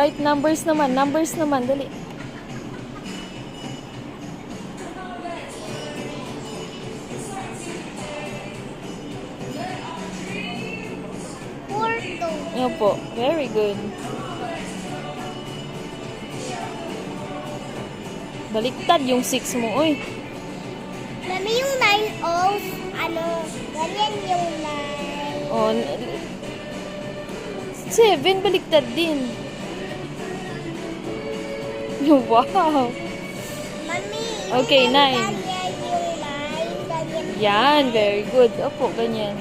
Right, numbers naman. Numbers naman. Dali. Opo. Very good. Baliktad yung 6 mo, uy. Mami, yung 9 of, ganyan yung 9. Oh, 7, baliktad din. Wow. Mami, Okay, yung 9. ganyan yung 9, ganyan. Yan, very good. Opo, ganyan.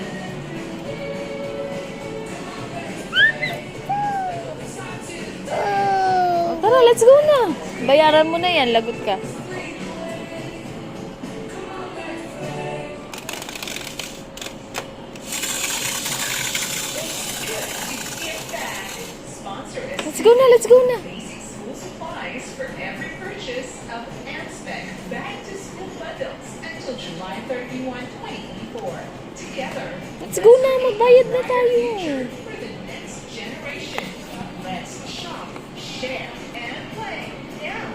Oh. Tara, let's go na. Bayaran mo na yan, lagot ka. Let's go na, let's go na. Basic school supplies for every purchase of Anspec back to school bundles until July 31, 2024. Together, Let's go na, magbayad na tayo. for the next generation. Let's shop, share, and play. Yeah.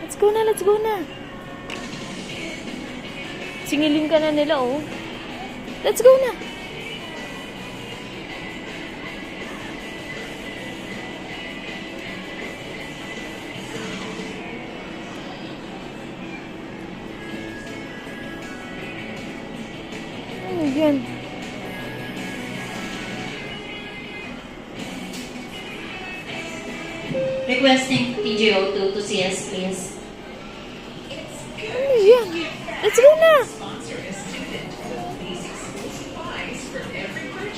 Let's go na, let's go na. Singilin ka na nila, oh. Let's go na. Ano yan? Requesting TGO2 to CS, please. Ano yan? Let's go na.